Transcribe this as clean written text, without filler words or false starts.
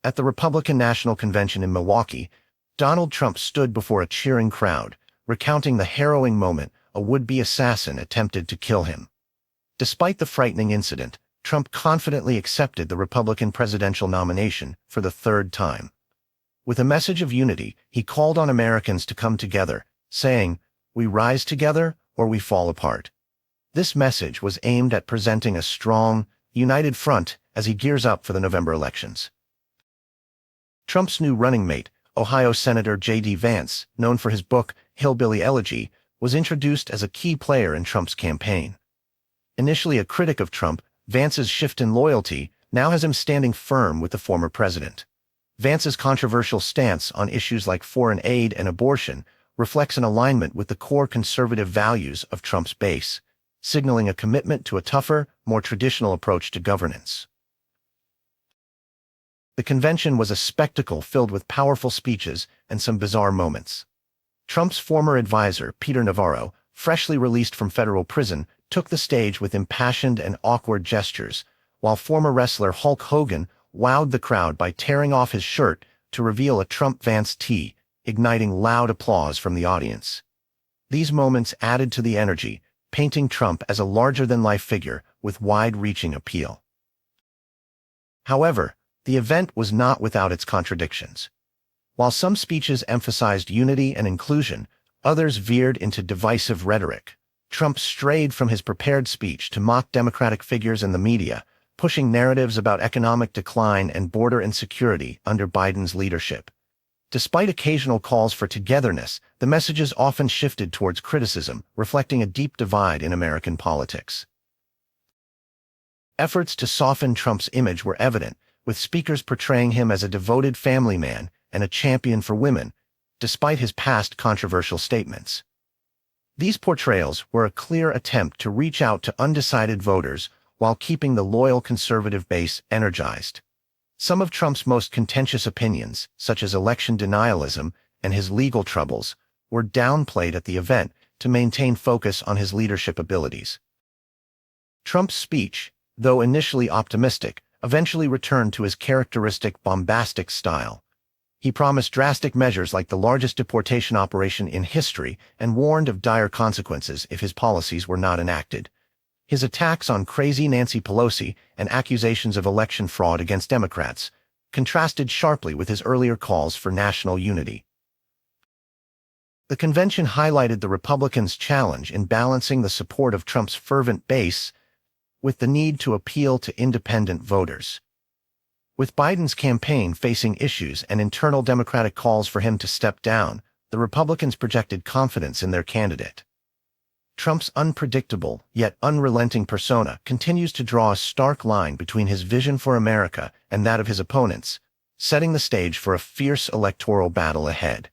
At the Republican National Convention in Milwaukee, Donald Trump stood before a cheering crowd, recounting the harrowing moment a would-be assassin attempted to kill him. Despite the frightening incident, Trump confidently accepted the Republican presidential nomination for the third time. With a message of unity, he called on Americans to come together, saying, "We rise together or we fall apart." This message was aimed at presenting a strong, united front as he gears up for the November elections. Trump's new running mate, Ohio Senator J.D. Vance, known for his book Hillbilly Elegy, was introduced as a key player in Trump's campaign. Initially a critic of Trump, Vance's shift in loyalty now has him standing firm with the former president. Vance's controversial stance on issues like foreign aid and abortion reflects an alignment with the core conservative values of Trump's base, signaling a commitment to a tougher, more traditional approach to governance. The convention was a spectacle filled with powerful speeches and some bizarre moments. Trump's former advisor, Peter Navarro, freshly released from federal prison, took the stage with impassioned and awkward gestures, while former wrestler Hulk Hogan wowed the crowd by tearing off his shirt to reveal a Trump-Vance tee, igniting loud applause from the audience. These moments added to the energy, painting Trump as a larger-than-life figure with wide-reaching appeal. However, the event was not without its contradictions. While some speeches emphasized unity and inclusion, others veered into divisive rhetoric. Trump strayed from his prepared speech to mock Democratic figures in the media, pushing narratives about economic decline and border insecurity under Biden's leadership. Despite occasional calls for togetherness, the messages often shifted towards criticism, reflecting a deep divide in American politics. Efforts to soften Trump's image were evident, with speakers portraying him as a devoted family man and a champion for women, despite his past controversial statements. These portrayals were a clear attempt to reach out to undecided voters while keeping the loyal conservative base energized. Some of Trump's most contentious opinions, such as election denialism and his legal troubles, were downplayed at the event to maintain focus on his leadership abilities. Trump's speech, though initially optimistic, eventually returned to his characteristic bombastic style. He promised drastic measures like the largest deportation operation in history and warned of dire consequences if his policies were not enacted. His attacks on crazy Nancy Pelosi and accusations of election fraud against Democrats contrasted sharply with his earlier calls for national unity. The convention highlighted the Republicans' challenge in balancing the support of Trump's fervent base with the need to appeal to independent voters. With Biden's campaign facing issues and internal Democratic calls for him to step down, the Republicans projected confidence in their candidate. Trump's unpredictable, yet unrelenting persona continues to draw a stark line between his vision for America and that of his opponents, setting the stage for a fierce electoral battle ahead.